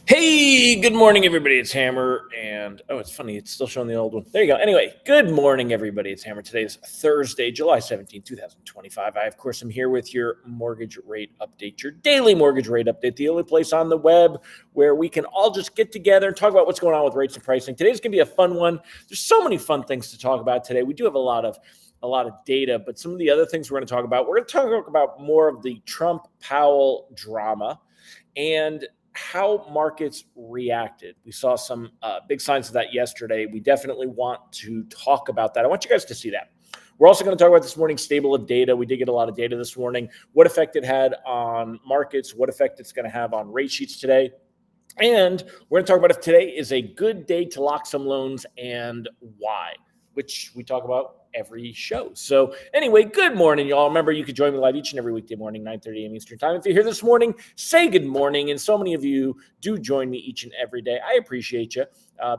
Hey, good morning, everybody. It's Hammer, and it's funny, it's still showing the old one. There you go. Anyway, good morning, everybody. It's Hammer. Today is Thursday, July 17th, 2025. I, of course, am here with your mortgage rate update, your daily mortgage rate update, the only place on the web where we can all just get together and talk about what's going on with rates and pricing. Today's going to be a fun one. There's so many fun things to talk about today. We do have a lot of data, but some of the other things we're going to talk about, we're going to talk about more of the Trump-Powell drama and how markets reacted. We saw some big signs of that yesterday. We definitely want to talk about that. I want you guys to see that. We're also going to talk about this morning's stable of data. We did get a lot of data this morning, what effect it had on markets, what effect it's going to have on rate sheets today. And we're going to talk about if today is a good day to lock some loans and why, which we talk about every show. So anyway, good morning, y'all. Remember, you can join me live each and every weekday morning, 9:30 a.m. Eastern time. If you're here this morning, say good morning. And so many of you do join me each and every day. I appreciate you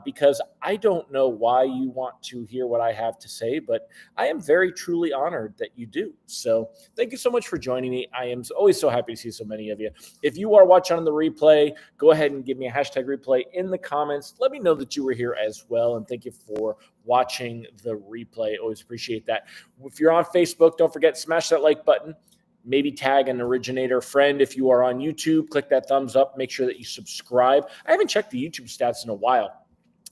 because I don't know why you want to hear what I have to say, but I am very truly honored that you do. So thank you so much for joining me. I am always so happy to see so many of you. If you are watching on the replay, go ahead and give me a hashtag replay in the comments. Let me know that you were here as well. And thank you for watching the replay. Always appreciate that. If you're on Facebook, don't forget, smash that like button. Maybe tag an originator friend. If you are on YouTube, click that thumbs up. Make sure that you subscribe. I haven't checked the YouTube stats in a while.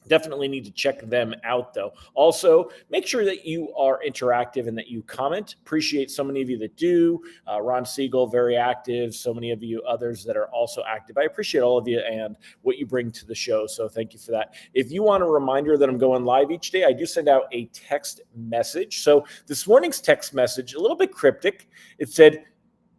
Definitely need to check them out, though. Also, make sure that you are interactive and that you comment. Appreciate so many of you that do. Ron Siegel, very active. So many of you others that are also active. I appreciate all of you and what you bring to the show. So thank you for that. If you want a reminder that I'm going live each day, I do send out a text message. So this morning's text message, a little bit cryptic. It said,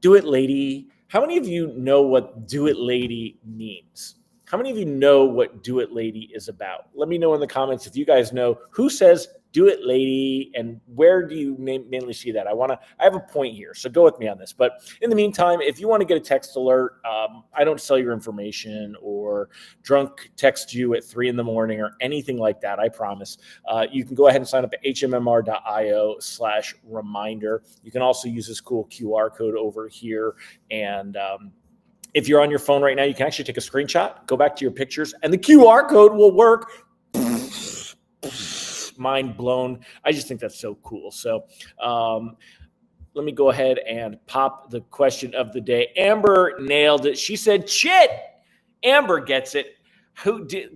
"Do it, lady." How many of you know what "do it, lady" means? How many of you know what Do It Lady is about? Let me know in the comments if you guys know who says "Do It Lady" and where do you mainly see that. I have a point here, so go with me on this. But in the meantime, if you want to get a text alert, I don't sell your information or drunk text you at 3 a.m. or anything like that. I promise. You can go ahead and sign up at hmmr.io/reminder. You can also use this cool QR code over here and if you're on your phone right now, you can actually take a screenshot, go back to your pictures, and the QR code will work. Mind blown. I just think that's so cool. So let me go ahead and pop the question of the day. Amber nailed it. She said, "Chit." Amber gets it.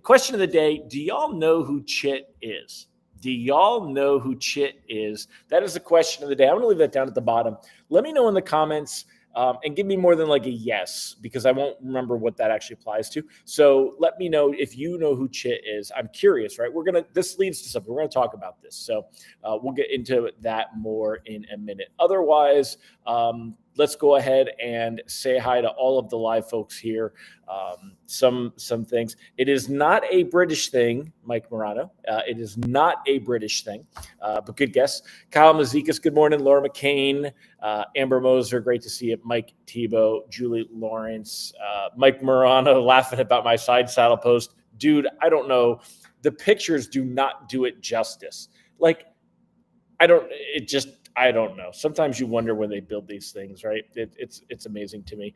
Question of the day, do y'all know who Chit is? Do y'all know who Chit is? That is the question of the day. I'm going to leave that down at the bottom. Let me know in the comments. And give me more than like a yes, because I won't remember what that actually applies to. So let me know if you know who Chit is. I'm curious, right? This leads to something. We're going to talk about this. So we'll get into that more in a minute. Otherwise, let's go ahead and say hi to all of the live folks here. Some things. It is not a British thing, Mike Morano. It is not a British thing, but good guess. Kyle Mazikas, good morning. Laura McCain, Amber Moser, great to see you. Mike Tebow, Julie Lawrence, Mike Morano laughing about my side saddle post. Dude, I don't know. The pictures do not do it justice. Like, I don't know. Sometimes you wonder when they build these things, right? It's amazing to me.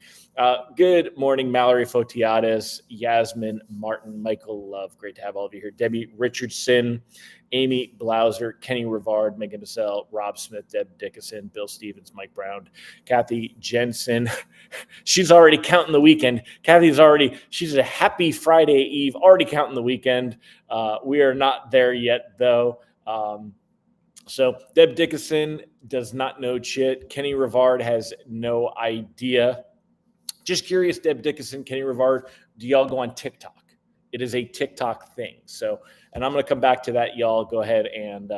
Good morning, Mallory Fotiades, Yasmin Martin, Michael Love. Great to have all of you here. Debbie Richardson, Amy Blauser, Kenny Rivard, Megan Bissell, Rob Smith, Deb Dickinson, Bill Stevens, Mike Brown, Kathy Jensen. She's already counting the weekend. She's a happy Friday Eve, already counting the weekend. We are not there yet, though. So Deb Dickinson does not know Chit. Kenny Rivard has no idea. Just curious, Deb Dickinson, Kenny Rivard, do y'all go on TikTok? It is a TikTok thing. So, and I'm going to come back to that. Y'all go ahead and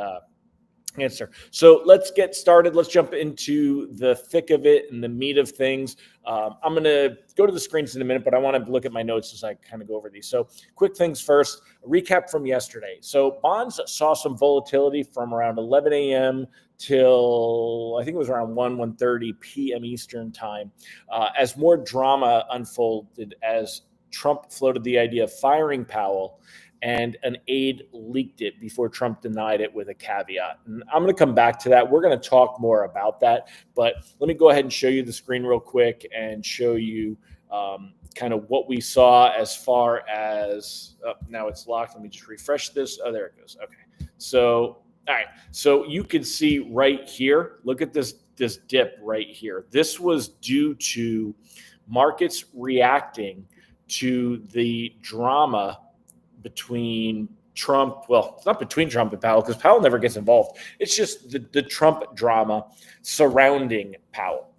answer. So let's get started. Let's jump into the thick of it and the meat of things. I'm going to go to the screens in a minute, but I want to look at my notes as I kind of go over these. So quick things first, a recap from yesterday. So bonds saw some volatility from around 11 a.m. till I think it was around 1:30 p.m. Eastern time as more drama unfolded as Trump floated the idea of firing Powell, and an aide leaked it before Trump denied it with a caveat. And I'm going to come back to that. We're going to talk more about that, but let me go ahead and show you the screen real quick and show you kind of what we saw as far as, now it's locked. Let me just refresh this. Oh, there it goes. Okay. So, all right. So you can see right here, look at this dip right here. This was due to markets reacting to the drama between Trump. Well, it's not between Trump and Powell because Powell never gets involved. It's just the Trump drama surrounding Powell.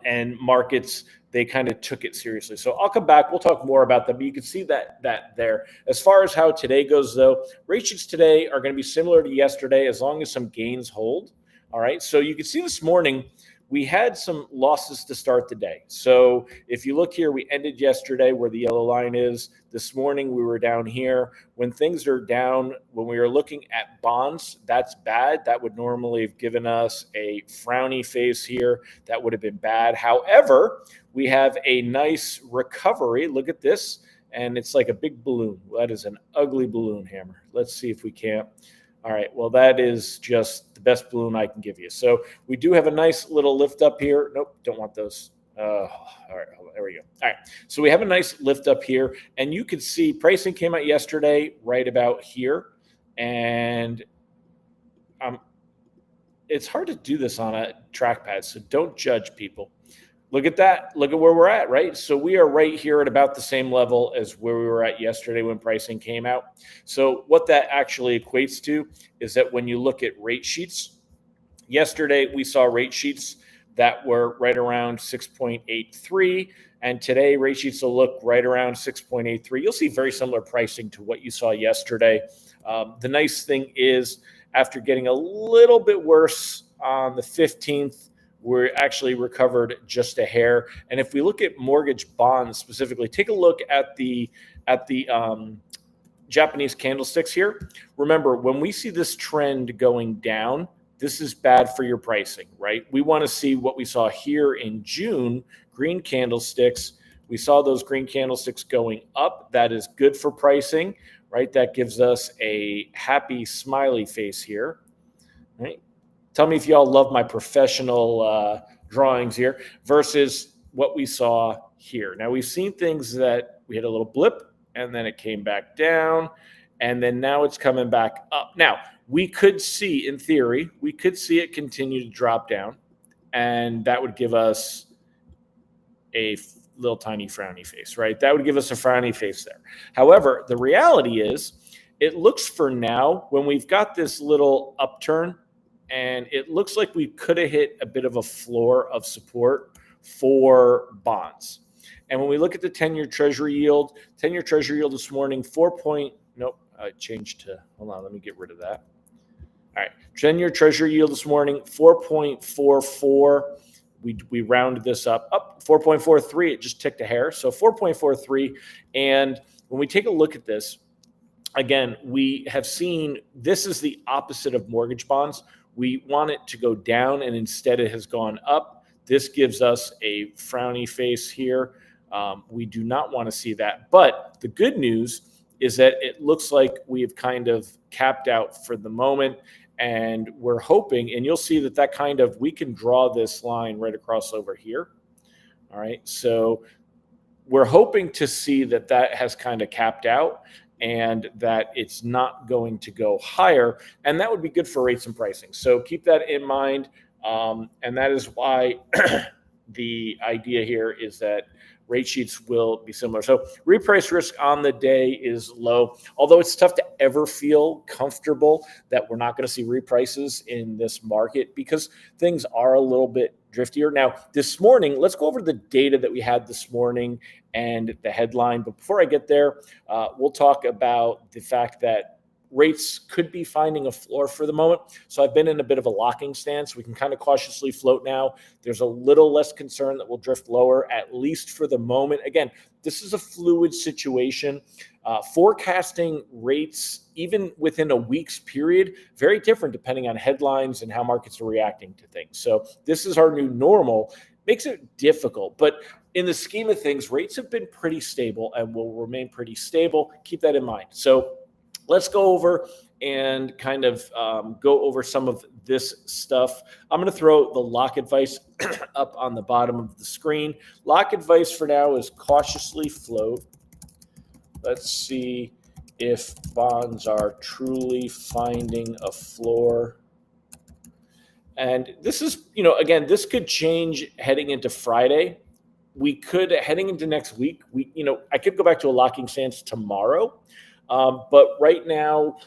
And markets, they kind of took it seriously. So I'll come back. We'll talk more about that. But you can see that there. As far as how today goes, though, rate sheets today are going to be similar to yesterday as long as some gains hold. All right. So you can see this morning, we had some losses to start the day. So if you look here, we ended yesterday where the yellow line is. This morning, we were down here. When things are down, when we are looking at bonds, that's bad. That would normally have given us a frowny face here. That would have been bad. However, we have a nice recovery. Look at this. And it's like a big balloon. That is an ugly balloon, Hammer. Let's see if we can't. All right, well, that is just the best balloon I can give you. So we do have a nice little lift up here. Nope, don't want those. All right, there we go. All right, so we have a nice lift up here. And you can see pricing came out yesterday right about here. And it's hard to do this on a trackpad, so don't judge people. Look at that. Look at where we're at, right? So we are right here at about the same level as where we were at yesterday when pricing came out. So what that actually equates to is that when you look at rate sheets, yesterday we saw rate sheets that were right around 6.83, and today rate sheets will look right around 6.83. You'll see very similar pricing to what you saw yesterday. The nice thing is, after getting a little bit worse on the 15th, we're actually recovered just a hair. And if we look at mortgage bonds specifically, take a look at the Japanese candlesticks here. Remember, when we see this trend going down, this is bad for your pricing, right? We want to see what we saw here in June, green candlesticks. We saw those green candlesticks going up. That is good for pricing, right? That gives us a happy smiley face here, right? Tell me if y'all love my professional drawings here versus what we saw here. Now, we've seen things that we had a little blip, and then it came back down, and then now it's coming back up. Now, we could see, in theory, we could see it continue to drop down, and that would give us a little tiny frowny face, right? That would give us a frowny face there. However, the reality is, it looks for now, when we've got this little upturn, and it looks like we could have hit a bit of a floor of support for bonds. And when we look at the 10-year Treasury yield, 10-year Treasury yield this morning, I changed to, hold on, let me get rid of that. All right, 10-year Treasury yield this morning, 4.44. We rounded this up 4.43. It just ticked a hair. So 4.43. And when we take a look at this, again, we have seen this is the opposite of mortgage bonds. We want it to go down, and instead it has gone up. This gives us a frowny face here. We do not want to see that. But the good news is that it looks like we've kind of capped out for the moment, and we're hoping, and you'll see that kind of, we can draw this line right across over here. All right, so we're hoping to see that has kind of capped out, and that it's not going to go higher, and that would be good for rates and pricing. So keep that in mind, and that is why the idea here is that rate sheets will be similar. So reprice risk on the day is low, although it's tough to ever feel comfortable that we're not going to see reprices in this market because things are a little bit driftier. Now, this morning, let's go over the data that we had this morning and the headline. But before I get there, we'll talk about the fact that rates could be finding a floor for the moment. So I've been in a bit of a locking stance. We can kind of cautiously float now. There's a little less concern that we'll drift lower, at least for the moment. Again, this is a fluid situation. Forecasting rates, even within a week's period, very different depending on headlines and how markets are reacting to things. So this is our new normal. Makes it difficult, but in the scheme of things, rates have been pretty stable and will remain pretty stable. Keep that in mind. So let's go over and kind of go over some of this stuff. I'm going to throw the lock advice up on the bottom of the screen. Lock advice for now is cautiously float. Let's see if bonds are truly finding a floor. And this is, again, this could change heading into Friday. We could, heading into next week, I could go back to a locking stance tomorrow. But right now,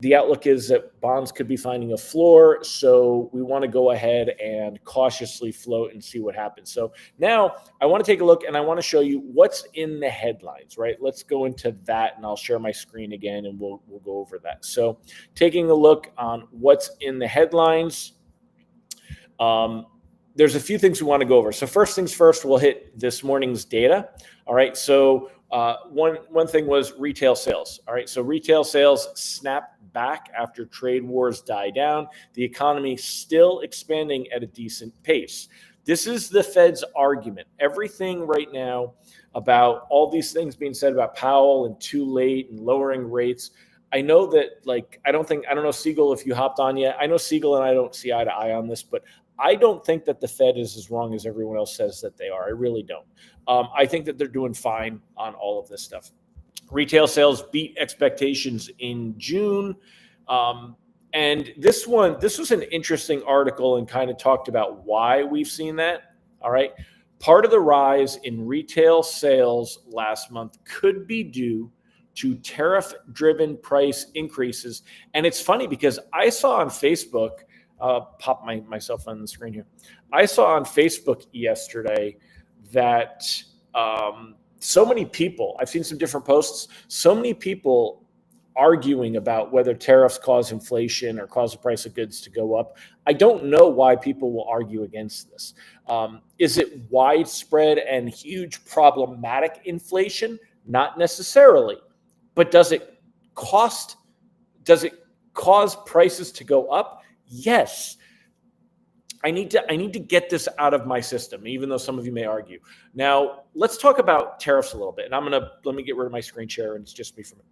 the outlook is that bonds could be finding a floor. So we want to go ahead and cautiously float and see what happens. So now I want to take a look and I want to show you what's in the headlines, right? Let's go into that and I'll share my screen again and we'll go over that. So taking a look on what's in the headlines. There's a few things we want to go over. So first things first, we'll hit this morning's data. All right. So one thing was retail sales. All right. So retail sales snapped back after trade wars die down. The economy still expanding at a decent pace. This is the Fed's argument. Everything right now about all these things being said about Powell and too late and lowering rates. I know that, I don't know, Siegel, if you hopped on yet. I know Siegel and I don't see eye to eye on this, but I don't think that the Fed is as wrong as everyone else says that they are. I really don't. I think that they're doing fine on all of this stuff. Retail sales beat expectations in June. And this was an interesting article and kind of talked about why we've seen that. All right. Part of the rise in retail sales last month could be due to tariff-driven price increases. And it's funny because I saw on Facebook, pop myself on the screen here. I saw on Facebook yesterday that so many people, I've seen some different posts, so many people arguing about whether tariffs cause inflation or cause the price of goods to go up. I don't know why people will argue against this. Is it widespread and huge problematic inflation? Not necessarily. But does it cause prices to go up? Yes. I need to get this out of my system, even though some of you may argue. Now, let's talk about tariffs a little bit. And let me get rid of my screen share and it's just me for a minute.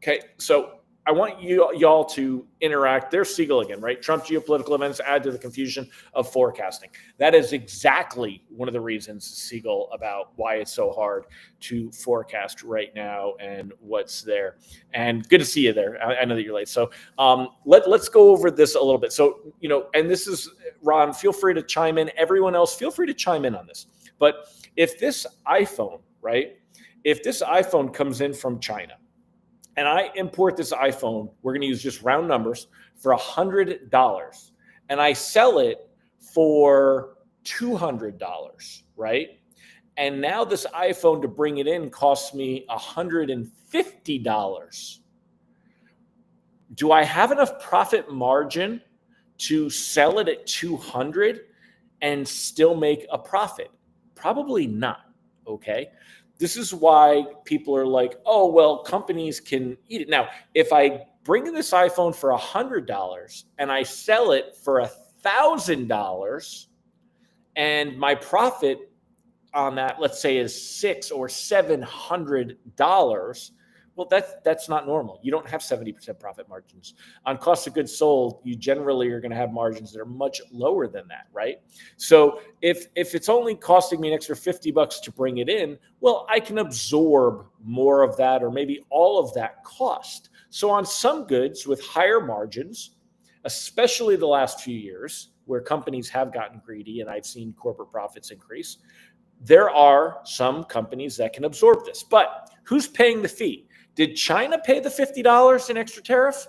Okay, so I want y'all to interact. There's Siegel again, right? Trump geopolitical events add to the confusion of forecasting. That is exactly one of the reasons, Siegel, about why it's so hard to forecast right now and what's there. And good to see you there. I know that you're late. So let's go over this a little bit. So, and this is, Ron, feel free to chime in. Everyone else, feel free to chime in on this. But if this iPhone, right, if this iPhone comes in from China, and I import this iPhone, we're going to use just round numbers, for $100, and I sell it for $200, right? And now this iPhone, to bring it in, costs me $150. Do I have enough profit margin to sell it at $200 and still make a profit? Probably not, okay? This is why people are like, oh, well, companies can eat it. Now, if I bring in this iPhone for $100 and I sell it for $1,000 and my profit on that, let's say, is $600 or $700, well, that's not normal. You don't have 70% profit margins. On cost of goods sold, you generally are going to have margins that are much lower than that, right? So if it's only costing me an extra $50 to bring it in, well, I can absorb more of that or maybe all of that cost. So on some goods with higher margins, especially the last few years where companies have gotten greedy and I've seen corporate profits increase, there are some companies that can absorb this. But who's paying the fee? Did China pay the $50 in extra tariff?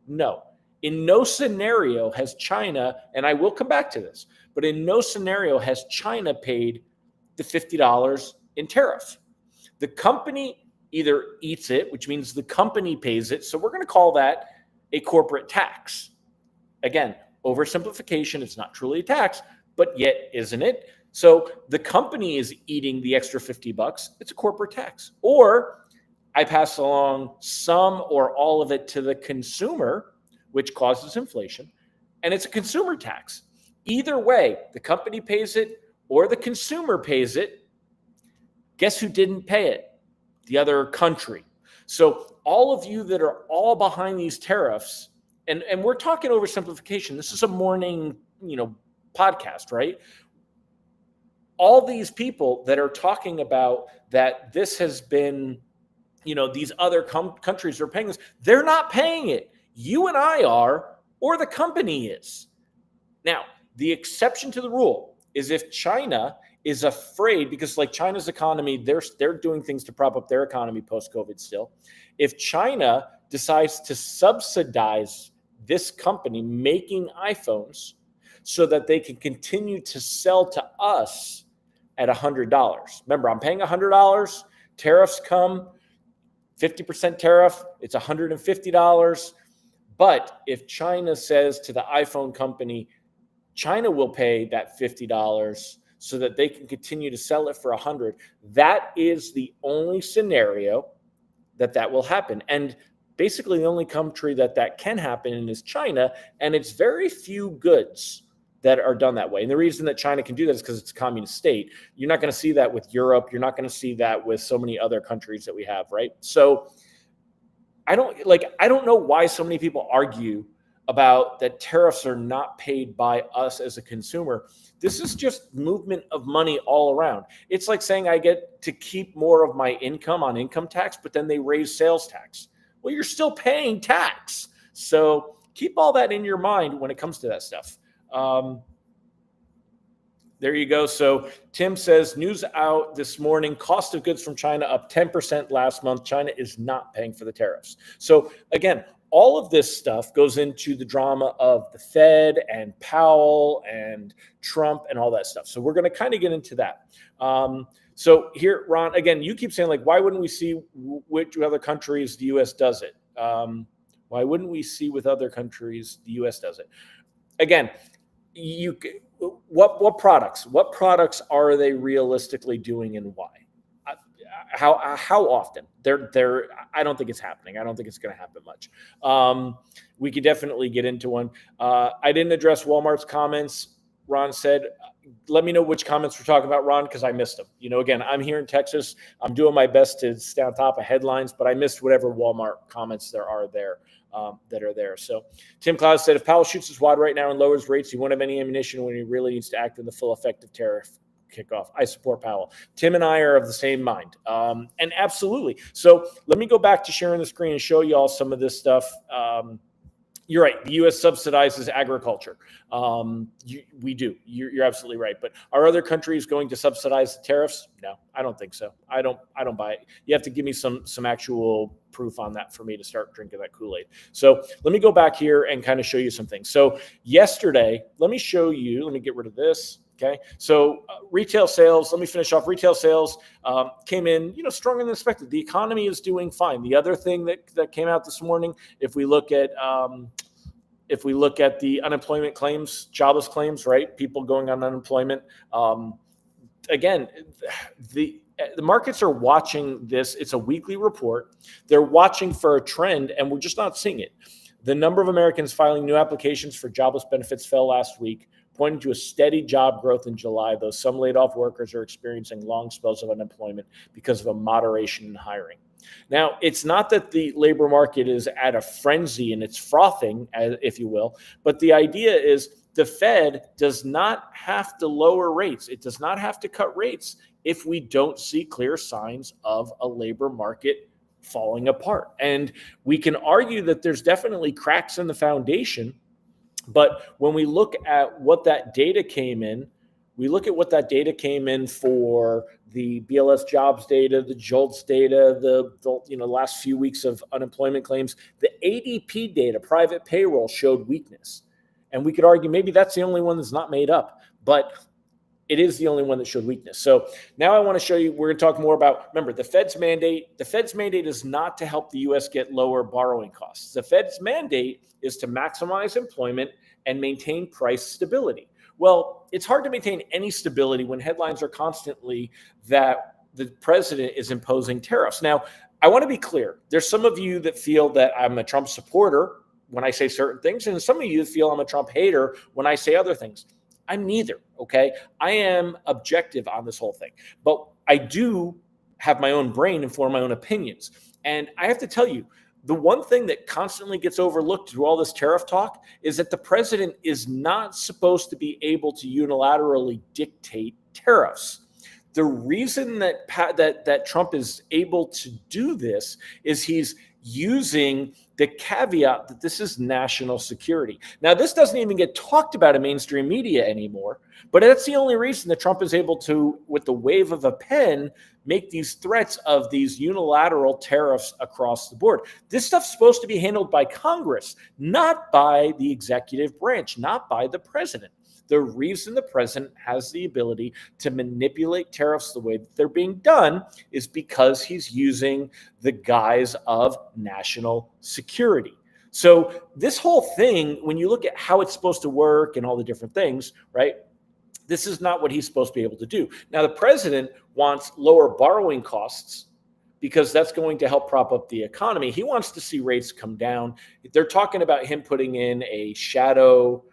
No. In no scenario has China, and I will come back to this, but in no scenario has China paid the $50 in tariff. The company either eats it, which means the company pays it. So we're going to call that a corporate tax. Again, oversimplification, it's not truly a tax, but yet isn't it? So the company is eating the extra $50, it's a corporate tax. Or I pass along some or all of it to the consumer, which causes inflation, and it's a consumer tax. Either way, the company pays it or the consumer pays it. Guess who didn't pay it? The other country. So all of you that are all behind these tariffs, and we're talking oversimplification. This is a morning, podcast, right? All these people that are talking about that this has been, these other countries are paying this. They're not paying it. You and I are, or the company is. Now, the exception to the rule is if China is afraid, because like China's economy, they're doing things to prop up their economy post-COVID still. If China decides to subsidize this company making iPhones so that they can continue to sell to us at $100. Remember, I'm paying $100. Tariffs come, 50% tariff, it's $150. But if China says to the iPhone company, China will pay that $50 so that they can continue to sell it for $100, that is the only scenario that will happen. And basically the only country that can happen in is China, and it's very few goods that are done that way. And the reason that China can do that is because it's a communist state. You're not going to see that with Europe. You're not going to see that with so many other countries that we have, right? So I don't know why so many people argue about that tariffs are not paid by us as a consumer. This is just movement of money all around. It's like saying I get to keep more of my income on income tax, but then they raise sales tax. Well, you're still paying tax. So keep all that in your mind when it comes to that stuff. There you go. So Tim says, news out this morning, cost of goods from China up 10% last month. China is not paying for the tariffs. So again, all of this stuff goes into the drama of the Fed and Powell and Trump and all that stuff. So we're going to kind of get into that. So here, Ron, again, you keep saying, like, why wouldn't we see which other countries the U.S. does it? Why wouldn't we see with other countries the U.S. does it? Again, what products are they realistically doing and why? How often? I don't think it's happening. I don't think it's going to happen much. We could definitely get into one. I didn't address Walmart's comments. Ron said, let me know which comments we're talking about, Ron, because I missed them. Again, I'm here in Texas. I'm doing my best to stay on top of headlines, but I missed whatever Walmart comments there are there that are there. So Tim Cloud said, if Powell shoots his wad right now and lowers rates, he won't have any ammunition when he really needs to act in the full effect of tariff kickoff. I support Powell. Tim and I are of the same mind. And absolutely. So let me go back to sharing the screen and show you all some of this stuff. You're right. The U.S. subsidizes agriculture. We do. You're absolutely right. But are other countries going to subsidize the tariffs? No, I don't think so. I don't buy it. You have to give me some actual proof on that for me to start drinking that Kool-Aid. So let me go back here and kind of show you some things. So yesterday, let me get rid of this. Okay, so retail sales, let me finish off. Retail sales came in, stronger than expected. The economy is doing fine. The other thing that came out this morning, if we look at the unemployment claims, jobless claims, right? People going on unemployment. Again, the markets are watching this. It's a weekly report. They're watching for a trend, and we're just not seeing it. The number of Americans filing new applications for jobless benefits fell last week, pointing to a steady job growth in July, though some laid-off workers are experiencing long spells of unemployment because of a moderation in hiring. Now, it's not that the labor market is at a frenzy and it's frothing, if you will, but the idea is the Fed does not have to lower rates. It does not have to cut rates if we don't see clear signs of a labor market falling apart. And we can argue that there's definitely cracks in the foundation. But when we look at what that data came in, for the BLS jobs data, the JOLTS data, the last few weeks of unemployment claims, the ADP data, private payroll, showed weakness. And we could argue maybe that's the only one that's not made up. But it is the only one that showed weakness. So now I want to show you, we're going to talk more about, remember, the Fed's mandate. The Fed's mandate is not to help the U.S. get lower borrowing costs. The Fed's mandate is to maximize employment and maintain price stability. Well, it's hard to maintain any stability when headlines are constantly that the president is imposing tariffs. Now, I want to be clear. There's some of you that feel that I'm a Trump supporter when I say certain things, and some of you feel I'm a Trump hater when I say other things. I'm neither, okay? I am objective on this whole thing, but I do have my own brain and form my own opinions. And I have to tell you, the one thing that constantly gets overlooked through all this tariff talk is that the president is not supposed to be able to unilaterally dictate tariffs. The reason that Trump is able to do this is he's using the caveat that this is national security. Now, this doesn't even get talked about in mainstream media anymore, but that's the only reason that Trump is able to, with the wave of a pen, make these threats of these unilateral tariffs across the board. This stuff's supposed to be handled by Congress, not by the executive branch, not by the president. The reason the president has the ability to manipulate tariffs the way that they're being done is because he's using the guise of national security. So this whole thing, when you look at how it's supposed to work and all the different things, right? This is not what he's supposed to be able to do. Now, the president wants lower borrowing costs because that's going to help prop up the economy. He wants to see rates come down. They're talking about him putting in a shadow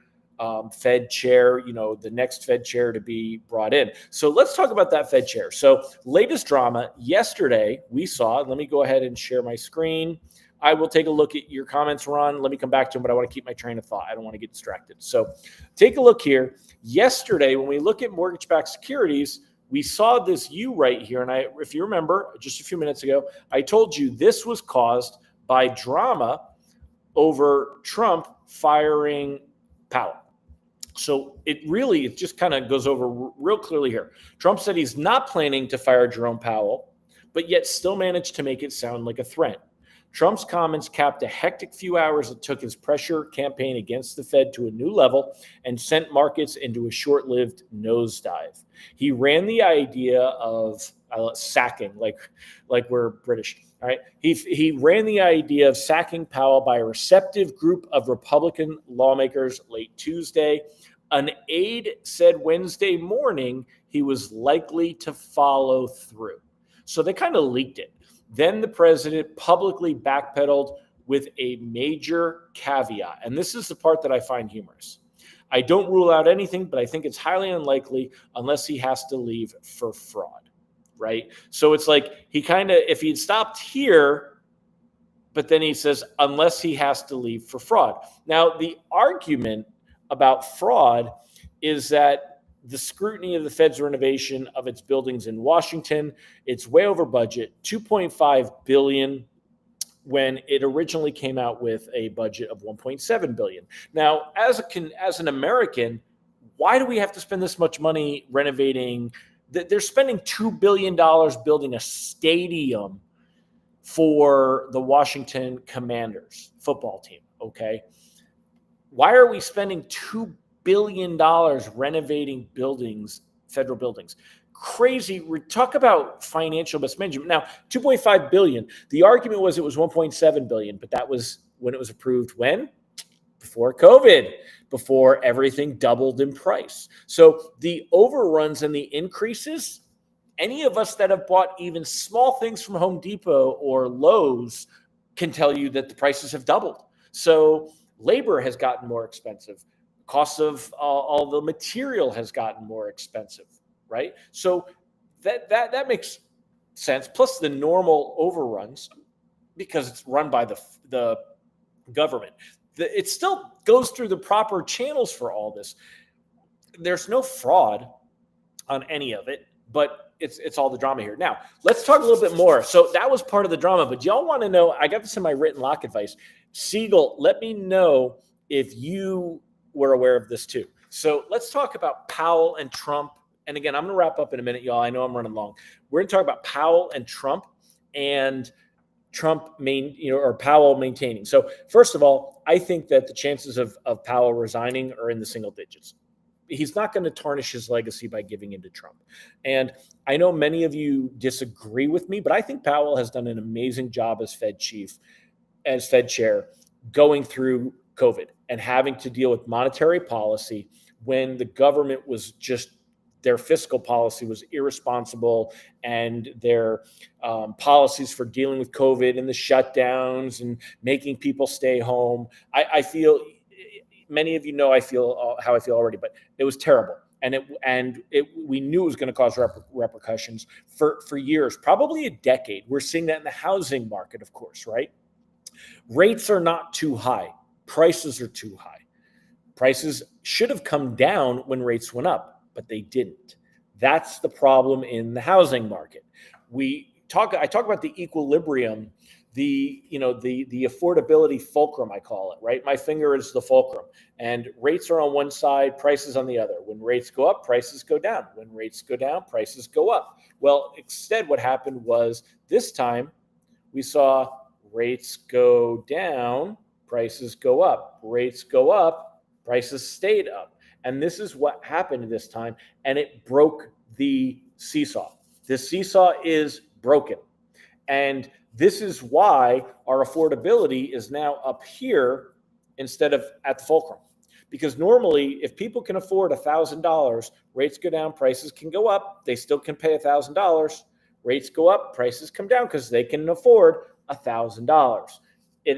Fed chair, the next Fed chair to be brought in. So let's talk about that Fed chair. So latest drama yesterday, we saw, let me go ahead and share my screen. I will take a look at your comments, Ron. Let me come back to them, but I want to keep my train of thought. I don't want to get distracted. So take a look here. Yesterday, when we look at mortgage-backed securities, we saw this U right here. And if you remember, just a few minutes ago, I told you this was caused by drama over Trump firing Powell. So it just kind of goes over real clearly here. Trump said he's not planning to fire Jerome Powell, but yet still managed to make it sound like a threat. Trump's comments capped a hectic few hours that took his pressure campaign against the Fed to a new level and sent markets into a short-lived nosedive. He ran the idea of sacking, like we're British. All right. He ran the idea of sacking Powell by a receptive group of Republican lawmakers late Tuesday. An aide said Wednesday morning he was likely to follow through. So they kind of leaked it. Then the president publicly backpedaled with a major caveat. And this is the part that I find humorous. I don't rule out anything, but I think it's highly unlikely unless he has to leave for fraud. Right. So it's like if he'd stopped here, but then he says, unless he has to leave for fraud. Now, the argument about fraud is that the scrutiny of the Fed's renovation of its buildings in Washington, it's way over budget, $2.5 billion when it originally came out with a budget of $1.7 billion. Now, as an American, why do we have to spend this much money renovating? They're spending $2 billion building a stadium for the Washington Commanders football team, okay? Why are we spending $2 billion renovating buildings, federal buildings? Crazy. Talk about financial mismanagement. Now, $2.5 billion. The argument was it was $1.7 billion, but that was when it was approved. When? Before COVID, before everything doubled in price. So the overruns and the increases, any of us that have bought even small things from Home Depot or Lowe's can tell you that the prices have doubled. So labor has gotten more expensive. Cost of all the material has gotten more expensive, right? So that makes sense. Plus the normal overruns, because it's run by the government. It still goes through the proper channels for all this. There's no fraud on any of it, but it's all the drama here. Now, let's talk a little bit more. So that was part of the drama, but y'all want to know, I got this in my written lock advice. Siegel, let me know if you were aware of this too. So let's talk about Powell and Trump. And again, I'm going to wrap up in a minute, y'all. I know I'm running long. We're going to talk about Powell and Trump and Powell maintaining. So first of all, I think that the chances of Powell resigning are in the single digits. he's not going to tarnish his legacy by giving in to Trump. And I know many of you disagree with me, but I think Powell has done an amazing job as Fed chief, as Fed chair, going through COVID and having to deal with monetary policy when the government was just, their fiscal policy was irresponsible, and their policies for dealing with COVID and the shutdowns and making people stay home. I feel, many of you know I feel how I feel already, but it was terrible. And we knew it was going to cause repercussions for years, probably a decade. We're seeing that in the housing market, of course, right? Rates are not too high. Prices are too high. Prices should have come down when rates went up, but they didn't. That's the problem in the housing market. I talk about the equilibrium, the affordability fulcrum, I call it, right? My finger is the fulcrum, and rates are on one side, prices on the other. When rates go up, prices go down. When rates go down, prices go up. Well, instead, what happened was this time we saw rates go down, prices go up. Rates go up, prices stayed up. And this is what happened this time, and it broke the seesaw. The seesaw is broken. And this is why our affordability is now up here instead of at the fulcrum. Because normally, if people can afford $1,000, rates go down, prices can go up. They still can pay $1,000. Rates go up, prices come down because they can afford $1,000.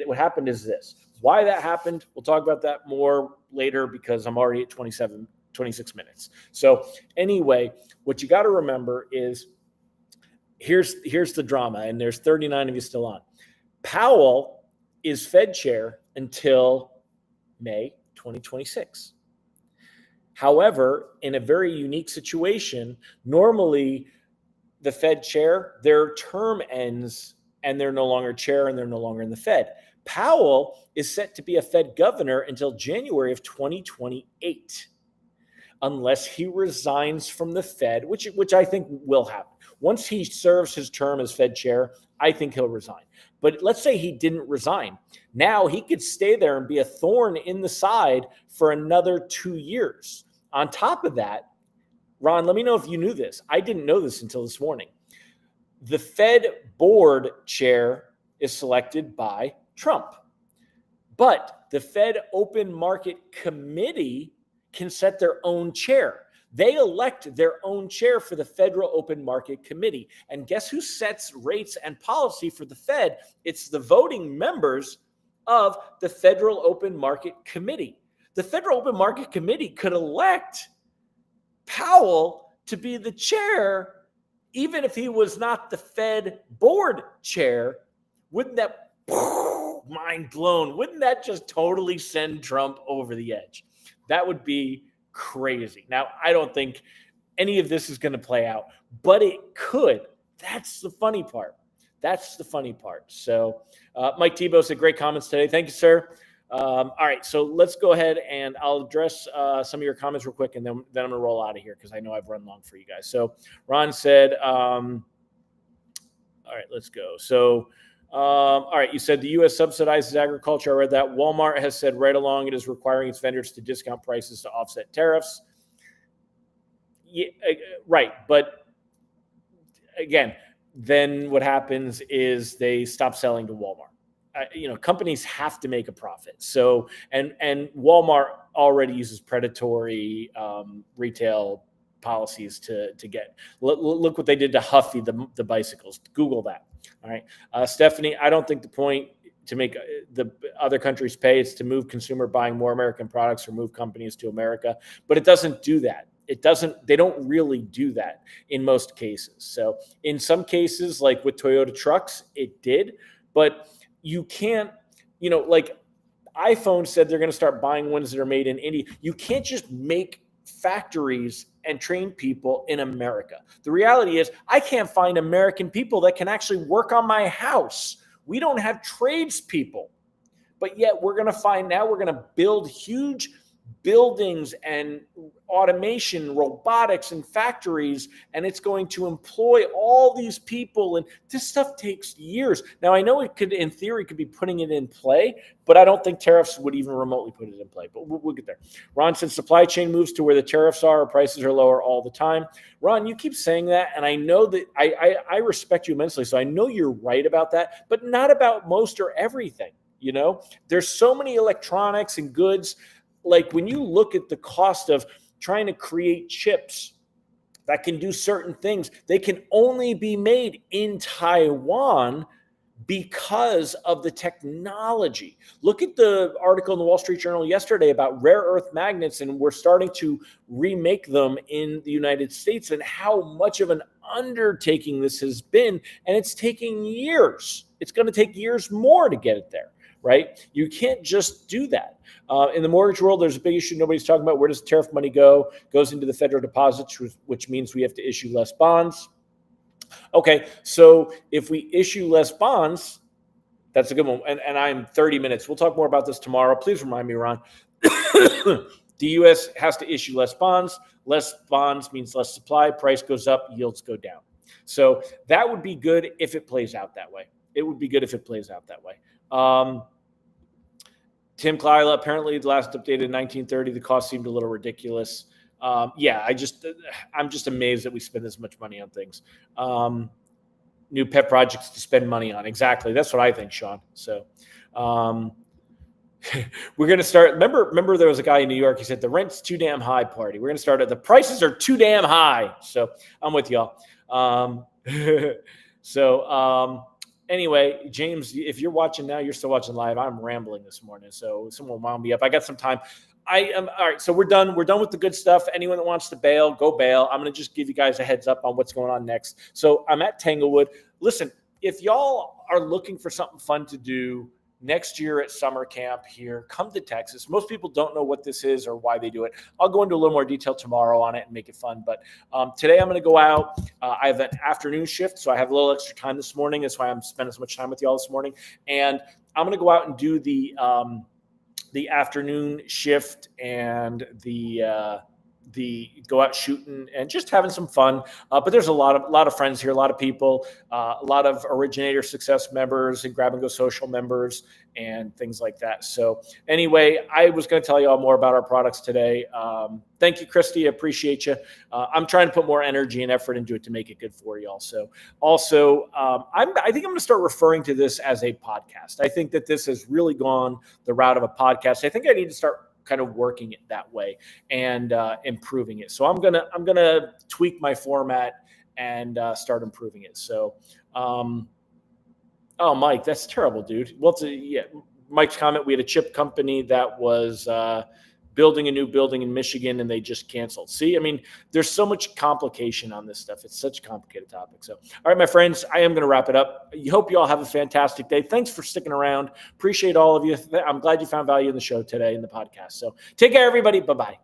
What happened is this. Why that happened, we'll talk about that more later because I'm already at 26 minutes. So anyway, what you got to remember is here's the drama, and there's 39 of you still on. Powell is Fed chair until May 2026. However, in a very unique situation, normally the Fed chair, their term ends and they're no longer chair and they're no longer in the Fed. Powell is set to be a Fed governor until January of 2028, unless he resigns from the Fed, which I think will happen. Once he serves his term as Fed chair, I think he'll resign. But let's say he didn't resign. Now he could stay there and be a thorn in the side for another 2 years. On top of that, Ron, let me know if you knew this. I didn't know this until this morning. The Fed board chair is selected by Trump. But the Fed Open Market Committee can set their own chair. They elect their own chair for the Federal Open Market Committee. And guess who sets rates and policy for the Fed? It's the voting members of the Federal Open Market Committee. The Federal Open Market Committee could elect Powell to be the chair, even if he was not the Fed board chair. Wouldn't that, mind blown, wouldn't that just totally send Trump over the edge? That would be crazy. Now, I don't think any of this is going to play out, but it could. That's the funny part. So Mike Tebow said, great comments today. Thank you, sir. All right, so let's go ahead and I'll address some of your comments real quick, and then I'm going to roll out of here because I know I've run long for you guys. So Ron said, all right, let's go. So, all right, you said the U.S. subsidizes agriculture. I read that. Walmart has said right along it is requiring its vendors to discount prices to offset tariffs. Yeah, right, but again, then what happens is they stop selling to Walmart. Companies have to make a profit. So, and Walmart already uses predatory retail policies to get. Look what they did to Huffy, the bicycles. Google that. All right, Stephanie, I don't think the point to make the other countries pay is to move consumer buying more American products or move companies to America, but it doesn't do that. They don't really do that in most cases. So in some cases, like with Toyota trucks, it did, but you can't, like iPhone said they're going to start buying ones that are made in India. You can't just make factories and train people in America. The reality is I can't find American people that can actually work on my house. We don't have tradespeople, but yet we're going to build huge buildings and automation, robotics and factories, and it's going to employ all these people. And this stuff takes years. Now, I know it could, in theory, could be putting it in play, but I don't think tariffs would even remotely put it in play. But we'll get there. Ron said supply chain moves to where the tariffs are, prices are lower all the time. Ron, you keep saying that, and I know that I respect you immensely, so I know you're right about that, but not about most or everything. You know, there's so many electronics and goods. Like when you look at the cost of trying to create chips that can do certain things, they can only be made in Taiwan because of the technology. Look at the article in the Wall Street Journal yesterday about rare earth magnets, and we're starting to remake them in the United States, and how much of an undertaking this has been. And it's taking years. It's going to take years more to get it there, right? You can't just do that. In the mortgage world, there's a big issue nobody's talking about. Where does tariff money go? Goes into the federal deposits, which means we have to issue less bonds. Okay, so if we issue less bonds, that's a good one. And I'm 30 minutes. We'll talk more about this tomorrow. Please remind me, Ron. The U.S. has to issue less bonds. Less bonds means less supply. Price goes up, yields go down. So that would be good if it plays out that way. It would be good if it plays out that way. Tim Klyla, apparently the last updated in 1930, the cost seemed a little ridiculous. Yeah, I'm just amazed that we spend this much money on things. New pet projects to spend money on. Exactly. That's what I think, Sean. So we're going to start. Remember there was a guy in New York. He said the rent's too damn high party. We're going to start at the prices are too damn high. So I'm with y'all. Anyway, James, if you're watching now, you're still watching live. I'm rambling this morning, so someone wound me up. I got some time. I am all right. So we're done. We're done with the good stuff. Anyone that wants to bail, go bail. I'm going to just give you guys a heads up on what's going on next. So I'm at Tanglewood. Listen, if y'all are looking for something fun to do next year at summer camp here, come to Texas. Most people don't know what this is or why they do it. I'll go into a little more detail tomorrow on it and make it fun. But today I'm going to go out. I have an afternoon shift, so I have a little extra time this morning. That's why I'm spending so much time with y'all this morning. And I'm going to go out and do the afternoon shift and the go out shooting and just having some fun. But there's a lot of friends here, a lot of people, a lot of Originator Success members and Grab and Go Social members and things like that. So anyway, I was going to tell you all more about our products today. Thank you, Christy. I appreciate you. I'm trying to put more energy and effort into it to make it good for you all. So also, I think I'm going to start referring to this as a podcast. I think that this has really gone the route of a podcast. I think I need to start kind of working it that way and improving it. So I'm gonna tweak my format and start improving it. So, oh, Mike, that's terrible, dude. Well, Mike's comment. We had a chip company that was building a new building in Michigan, and they just canceled. See, I mean, there's so much complication on this stuff. It's such a complicated topic. So, all right, my friends, I am going to wrap it up. I hope you all have a fantastic day. Thanks for sticking around. Appreciate all of you. I'm glad you found value in the show today, in the podcast. So take care, everybody. Bye-bye.